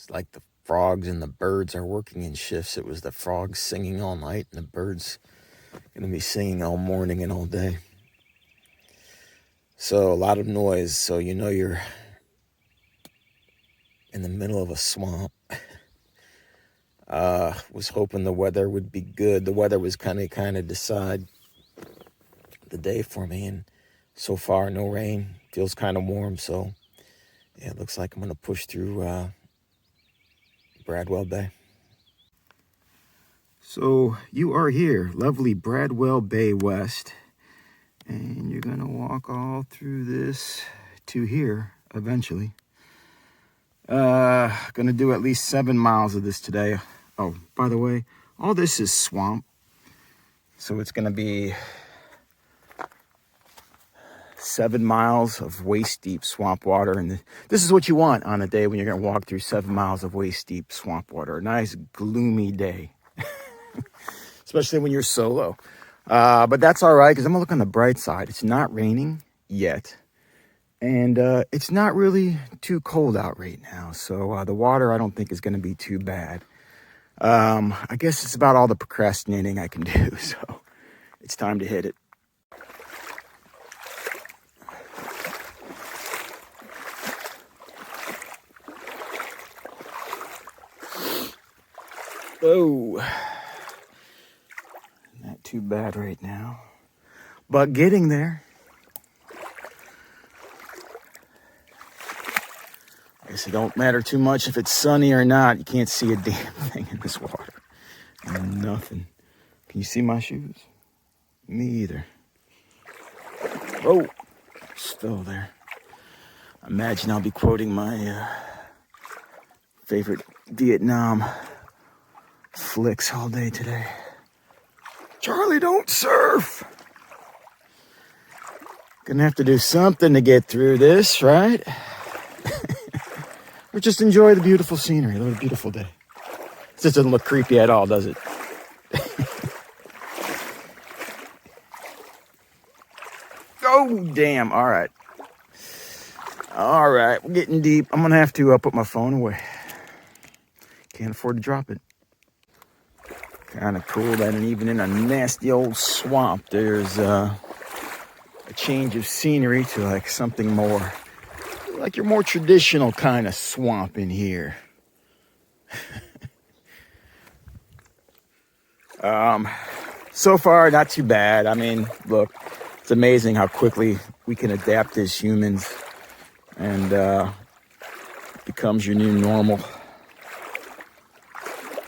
It's like the frogs and the birds are working in shifts. It was the frogs singing all night and the birds going to be singing all morning and all day. So a lot of noise. So you know you're in the middle of a swamp. Was hoping the weather would be good. The weather was kind of decide the day for me, and so far no rain. Feels kind of warm, so yeah, it looks like I'm gonna push through Bradwell Bay. So you are here, lovely Bradwell Bay West, and you're gonna walk all through this to here eventually. Gonna do at least 7 miles of this today. Oh, by the way, all this is swamp, so it's gonna be 7 miles of waist deep swamp water, and this is what you want on a day when you're gonna walk through 7 miles of waist deep swamp water. A nice gloomy day. Especially when you're solo. But that's all right, because I'm gonna look on the bright side. It's not raining yet, and it's not really too cold out right now. So the water I don't think is gonna be too bad. I guess it's about all the procrastinating I can do, so it's time to hit it. Oh, not too bad right now, but getting there. I guess it don't matter too much if it's sunny or not. You can't see a damn thing in this water. Nothing. Can you see my shoes? Me either. Oh, still there. Imagine I'll be quoting my favorite Vietnam flicks all day today. Charlie, don't surf. Gonna have to do something to get through this, right? Or just enjoy the beautiful scenery. What a beautiful day. This doesn't look creepy at all, does it? Oh, damn. All right. All right. We're getting deep. I'm going to have to put my phone away. Can't afford to drop it. Kind of cool that even in a nasty old swamp, there's a change of scenery to like something more, like your more traditional kind of swamp in here. So far, not too bad. I mean, look, it's amazing how quickly we can adapt as humans, and it becomes your new normal.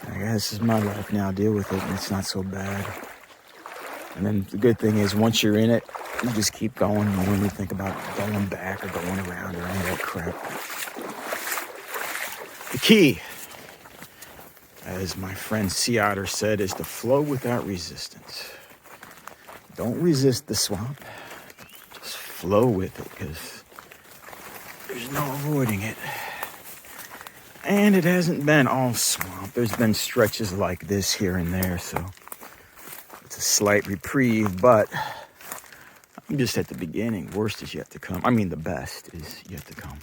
I guess this is my life now. Deal with it, and it's not so bad. And then the good thing is, once you're in it, you just keep going. You don't even think about going back or going around or any of that crap. The key, as my friend Sea Otter said, is to flow without resistance. Don't resist the swamp. Just flow with it, because there's no avoiding it. And it hasn't been all swamp. There's been stretches like this here and there, so it's a slight reprieve, but I'm just at the beginning. Worst is yet to come. I mean, the best is yet to come.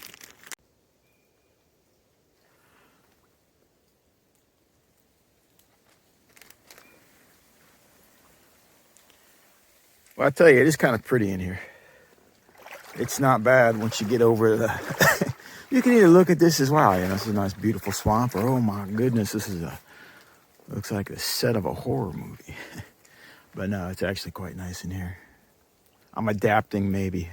Well, I tell you, it is kind of pretty in here. It's not bad once you get over the... You can either look at this as, wow, you know, this is a nice, beautiful swamp, or, oh my goodness, this is looks like a set of a horror movie. But no, it's actually quite nice in here. I'm adapting, maybe.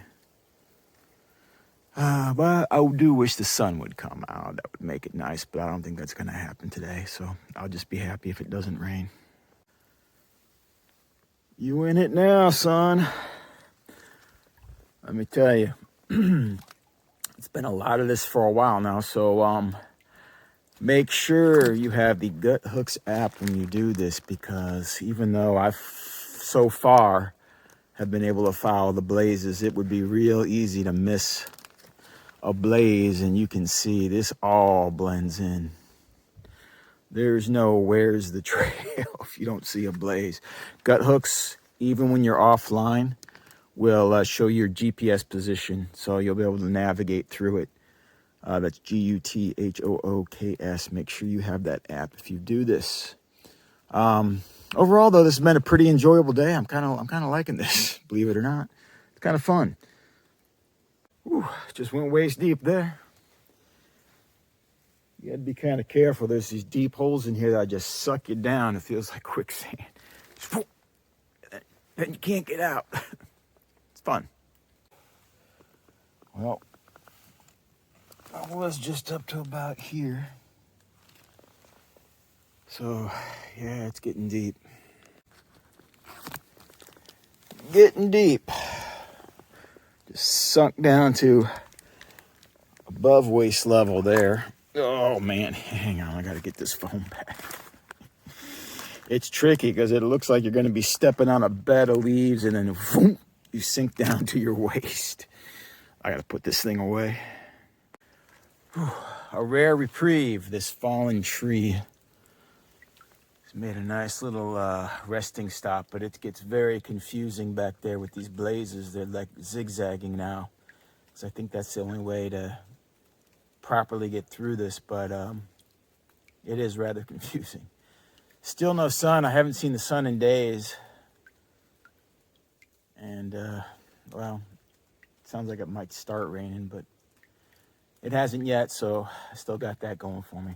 But I do wish the sun would come out. That would make it nice, but I don't think that's going to happen today, so I'll just be happy if it doesn't rain. You in it now, son. Let me tell you. It's been a lot of this for a while now, so make sure you have the Gut Hooks app when you do this, because even though I've so far have been able to follow the blazes, it would be real easy to miss a blaze, and you can see this all blends in. There's no where's the trail if you don't see a blaze. Gut Hooks, even when you're offline, will show your GPS position, so you'll be able to navigate through it That's GUTHOOKS. Make sure you have that app if you do this. Overall, though, this has been a pretty enjoyable day. I'm kind of liking this, believe it or not. It's kind of fun. Whew, just went waist deep there. You got to be kind of careful. There's these deep holes in here that just suck you down. It feels like quicksand. Then you can't get out. It's fun. Well, I was just up to about here. So, yeah, it's getting deep. Getting deep. Just sunk down to above waist level there. Oh, man. Hang on. I got to get this phone back. It's tricky because it looks like you're going to be stepping on a bed of leaves and then boom, you sink down to your waist. I got to put this thing away. Whew. A rare reprieve, this fallen tree. It's made a nice little resting stop, but it gets very confusing back there with these blazes. They're like zigzagging now. So I think that's the only way to properly get through this, but it is rather confusing. Still no sun. I haven't seen the sun in days. And, well, it sounds like it might start raining, but it hasn't yet, so I still got that going for me.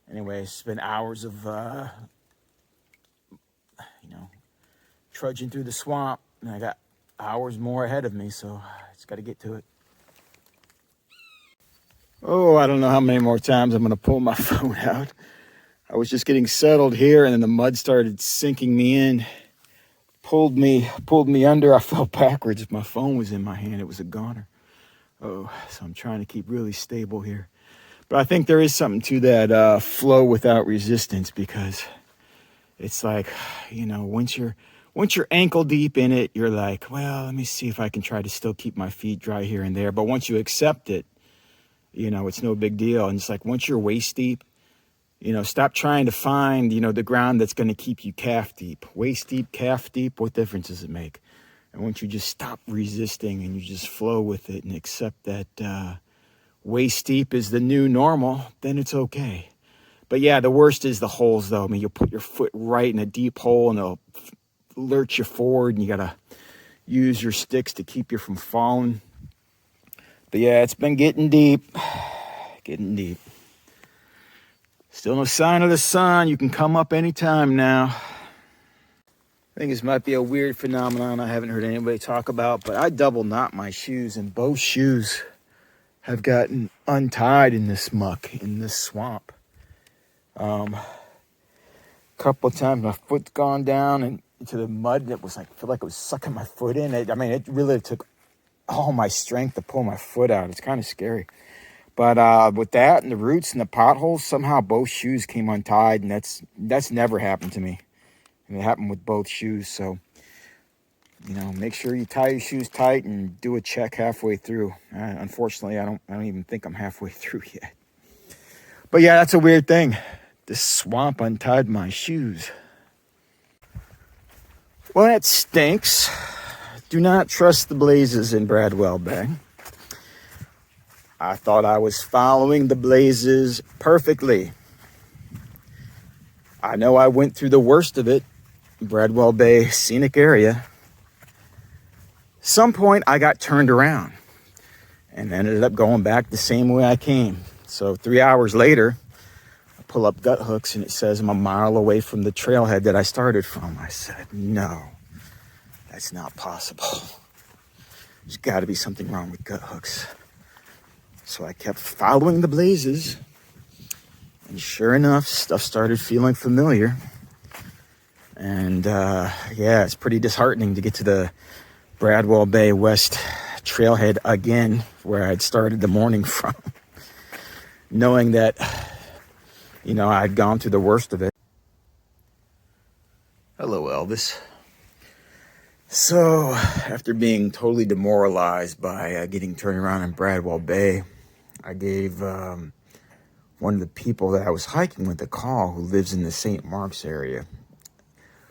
Anyway, it's been hours of, trudging through the swamp, and I got hours more ahead of me, so I just got to get to it. Oh, I don't know how many more times I'm going to pull my phone out. I was just getting settled here, and then the mud started sinking me in, pulled me under. I fell backwards. My phone was in my hand. It was a goner. Oh, so I'm trying to keep really stable here. But I think there is something to that flow without resistance, because it's like, once you're ankle deep in it, you're like, well, let me see if I can try to still keep my feet dry here and there. But once you accept it, it's no big deal. And it's like, once you're waist deep, stop trying to find, the ground that's going to keep you calf deep. Waist deep, calf deep, what difference does it make? And once you just stop resisting and you just flow with it and accept that waist deep is the new normal, then it's okay. But yeah, the worst is the holes, though. I mean, you'll put your foot right in a deep hole and it'll lurch you forward, and you got to use your sticks to keep you from falling. But yeah, it's been getting deep. Getting deep. Still no sign of the sun. You can come up anytime now. I think this might be a weird phenomenon I haven't heard anybody talk about, but I double knot my shoes, and both shoes have gotten untied in this muck, in this swamp. Couple of times my foot's gone down and into the mud, and it was like, I feel like it was sucking my foot in. It really took all my strength to pull my foot out. It's kind of scary. But with that and the roots and the potholes, somehow both shoes came untied, and that's never happened to me. And it happened with both shoes. So, make sure you tie your shoes tight and do a check halfway through. Unfortunately, I don't even think I'm halfway through yet. But yeah, that's a weird thing. This swamp untied my shoes. Well, that stinks. Do not trust the blazes in Bradwell Bay. I thought I was following the blazes perfectly. I know I went through the worst of it, Bradwell Bay scenic area. Some point I got turned around and ended up going back the same way I came. So 3 hours later, I pull up gut hooks and it says I'm a mile away from the trailhead that I started from. I said, no, that's not possible. There's got to be something wrong with gut hooks. So I kept following the blazes, and sure enough, stuff started feeling familiar. And yeah, it's pretty disheartening to get to the Bradwell Bay West trailhead again, where I'd started the morning from, knowing that, I'd gone through the worst of it. Hello, Elvis. So, after being totally demoralized by getting turned around in Bradwell Bay, I gave one of the people that I was hiking with a call, who lives in the St. Mark's area,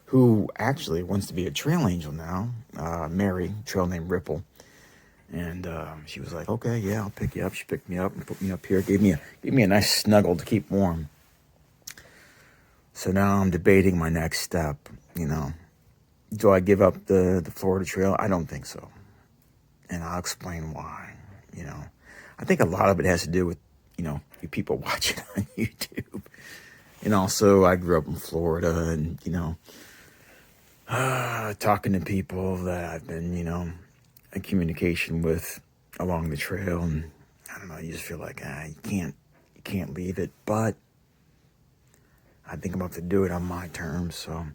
who actually wants to be a trail angel now, Mary, trail name Ripple. And she was like, okay, yeah, I'll pick you up. She picked me up and put me up here, gave me a nice snuggle to keep warm. So now I'm debating my next step, you know. Do I give up the Florida Trail? I don't think so. And I'll explain why, you know. I think a lot of it has to do with, you know, you people watching on YouTube. And also, I grew up in Florida and, you know, talking to people that I've been, you know, in communication with along the trail. And I don't know, you just feel like, you can't leave it. But I think I'm about to do it on my terms, so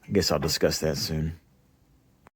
I guess I'll discuss that soon.